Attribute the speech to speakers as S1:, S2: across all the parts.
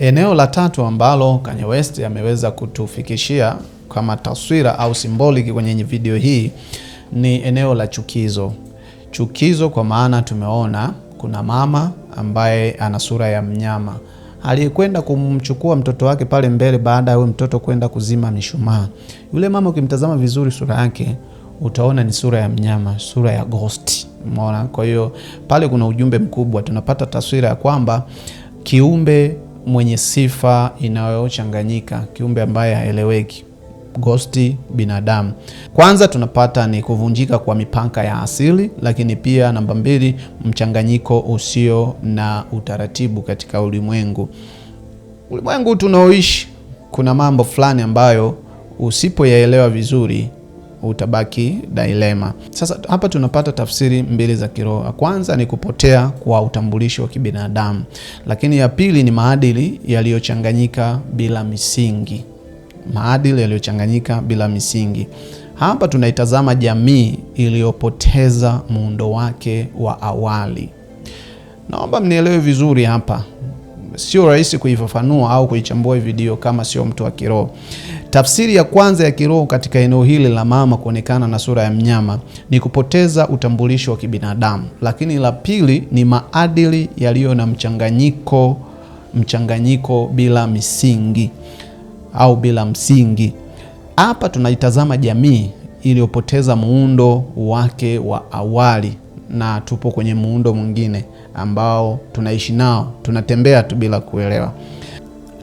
S1: Eneo la tatu ambalo Kanye West ameweza kutufikishia kama taswira au symbolic kwenye video hii ni eneo la chukizo. Chukizo kwa maana tumeona kuna mama ambaye ana sura ya mnyama aliyekwenda kumchukua mtoto wake pale mbele baada ya mtoto kwenda kuzima mishumaa. Yule mama ukimtazama vizuri sura yake utaona ni sura ya mnyama, sura ya ghost. Umeona? Kwa hiyo pale kuna ujumbe mkubwa. Tunapata taswira ya kwamba kiumbe mwenye sifa inayochanganyika, kiumbe ambaye haeleweki, ghosti, binadamu. Kwanza tunapata ni kuvunjika kwa mipaka ya asili, lakini pia namba 2, mchanganyiko usio na utaratibu katika ulimwengu. Ulimwengu tunaoishi kuna mambo fulani ambayo usipoyaelewa vizuri utabaki dilema. Sasa hapa tunapata tafsiri mbili za kiroho. Kwanza ni kupotea kwa utambulisho wa kibinadamu, lakini ya pili ni maadili yaliyochanganyika bila misingi. Maadili yaliyochanganyika bila misingi. Hapa tunaitazama jamii iliyopoteza muundo wake wa awali. Naomba mnielewe vizuri hapa. Sio rahisi kuifafanua au kuichambua video kama sio mtu wa kiroho. Tafsiri ya kwanza ya kiroho katika eneo hili la mama kuonekana na sura ya mnyama ni kupoteza utambulisho wa kibinadamu, lakini la pili ni maadili yaliyo na mchanganyiko bila misingi au bila msingi. Hapa tunaitazama jamii iliyopoteza muundo wake wa awali na tupo kwenye muundo mwingine ambao tunaishi nao, tunatembea tu bila kuelewa.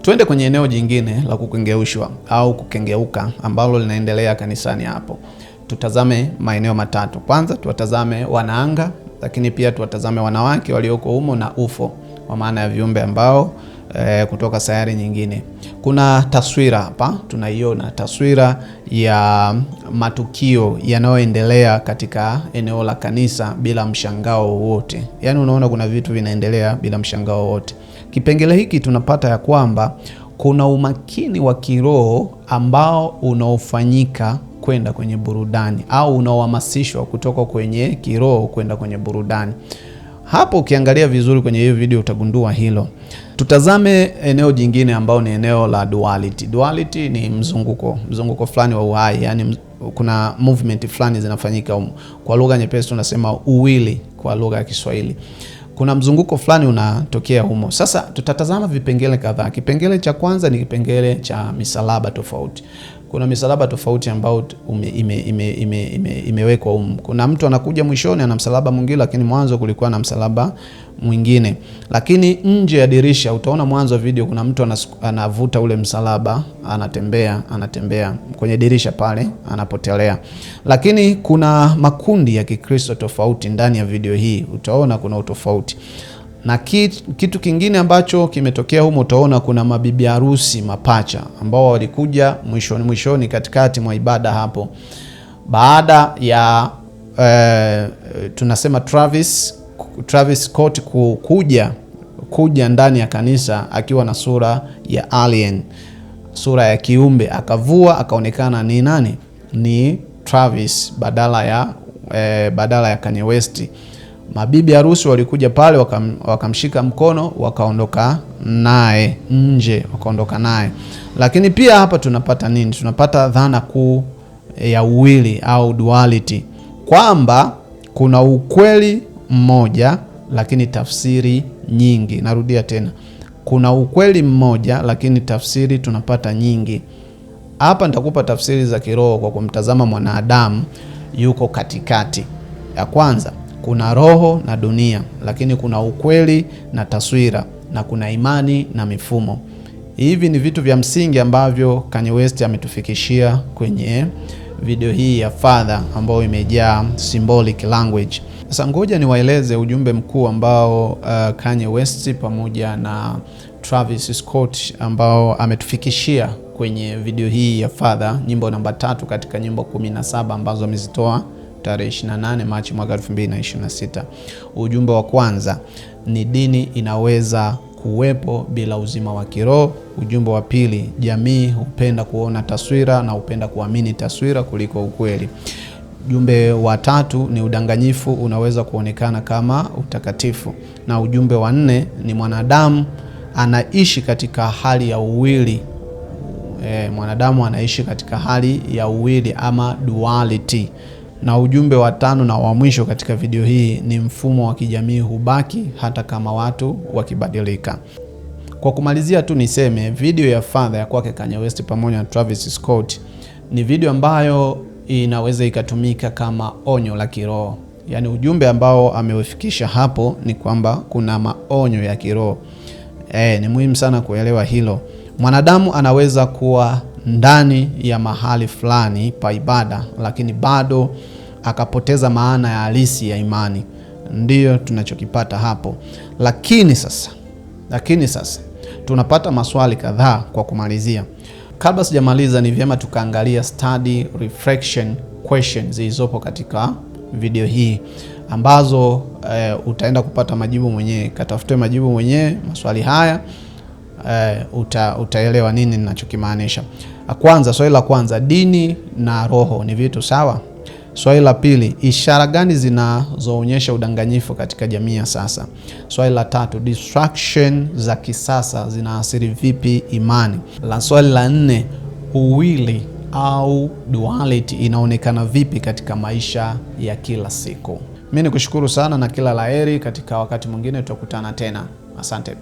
S1: Tuende kwenye eneo jingine la kukengeushwa au kukengeuka ambalo linaendelea kanisani hapo. Tutazame maeneo matatu. Kwanza tuwatazame wanaanga, lakini pia tuwatazame wanawake walioko humo na UFO, kwa maana ya viumbe ambao kutoka sayari nyingine. Kuna taswira hapa, tunaiona taswira ya matukio yanayoendelea katika eneo la kanisa bila mshangao wowote. Yaani unaona kuna vitu vinaendelea bila mshangao wowote. Kipengele hiki tunapata ya kwamba kuna umakini wa kiroho ambao unaofanyika kwenda kwenye burudani au unaohamasishwa kutoka kwenye kiroho kwenda kwenye burudani. Hapo ukiangalia vizuri kwenye hiyo video utagundua hilo. Tutazame eneo jingine ambao ni eneo la duality. Duality ni mzunguko fulani wa uhai, yani kuna movement fulani zinafanyika kwa lugha nyepesi tunasema uwili kwa lugha ya Kiswahili. Kuna mzunguko fulani unatokea humo. Sasa tutatazama vipengele kadhaa. Kipengele cha kwanza ni kipengele cha misalaba tofauti. Kuna misalaba tofauti ambao imewekwa humo. Kuna mtu anakuja mwishoni ana msalaba mwingine, lakini mwanzo kulikuwa na msalaba mwingine. Lakini nje ya dirisha utaona mwanzo wa video kuna mtu anavuta ule msalaba, anatembea kwenye dirisha pale, anapotelea. Lakini kuna makundi ya Kikristo tofauti ndani ya video hii. Utaona kuna utofauti. Na kitu kingine ambacho kimetokea humo, utaona kuna mabibi harusi mapacha ambao walikuja mwishoni katikati mwa ibada hapo. Baada ya tunasema Travis Scott kuja ndani ya kanisa akiwa na sura ya alien, sura ya kiumbe, akavua akaonekana ni nani? Ni Travis badala ya Kanye West. Mabibi harusi walikuja pale wakamshika mkono wakaondoka naye nje, Lakini pia hapa tunapata nini? Tunapata dhana kuu ya uwili au duality, kwamba kuna ukweli mmoja lakini tafsiri nyingi. Narudia tena. Kuna ukweli mmoja lakini tafsiri tunapata nyingi. Hapa nitakupa tafsiri za kiroho kwa kumtazama mwanadamu yuko katikati. Ya kwanza, kuna roho na dunia, lakini kuna ukweli na taswira, na kuna imani na mifumo. Hivi ni vitu vya msingi ambavyo Kanye West ametufikishia kwenye video hii ya Father ambayo imejaa symbolic language. Sasa ngoja niwaeleze ujumbe mkuu ambao Kanye West pamoja na Travis Scott ambao ametufikishia kwenye video hii ya Father, nyimbo namba 3 katika nyimbo 17 ambazo amezitoa tarehe 28 Machi mwaka 2026. Ujumbe wa kwanza ni dini inaweza kuwepo bila uzima wa kiroho. Ujumbe wa pili, jamii hupenda kuona taswira na hupenda kuamini taswira kuliko ukweli. Ujumbe wa tatu ni udanganyifu unaweza kuonekana kama utakatifu. Na ujumbe wa 4 ni mwanadamu anaishi katika hali ya uwili. Mwanadamu anaishi katika hali ya uwili ama duality. Na ujumbe wa 5 na wa mwisho katika video hii ni mfumo wa kijamii hubaki hata kama watu wakibadilika. Kwa kumalizia tu niseme video ya Father ya kwake Kanye West pamoja na Travis Scott ni video ambayo inaweza ikatumika kama onyo la kiroho. Yaani ujumbe ambao ameufikisha hapo ni kwamba kuna maonyo ya kiroho. Ni muhimu sana kuelewa hilo. Mwanadamu anaweza kuwa ndani ya mahali fulani pa ibada lakini bado akapoteza maana ya halisi ya imani. Ndiyo tunachokipata hapo. Lakini sasa tunapata maswali kadhaa kwa kumalizia. Kabla sijamaliza ni vyema tukaangalia study reflection questions zilizopo katika video hii ambazo utaenda kupata majibu mwenyewe. Katafute majibu mwenyewe maswali haya, utaelewa nini ninachokimaanisha. Kwanza, swali la kwanza, dini na roho ni vitu sawa? Swali la pili, ishara gani zinazoonyesha udanganyifu katika jamii ya sasa? Swali la tatu, distraction za kisasa zinaathiri vipi imani? Swali la 4, uwili au duality inaonekana vipi katika maisha ya kila siku? Mimi nikushukuru sana na kila laheri. Katika wakati mwingine tutakutana tena. Asante.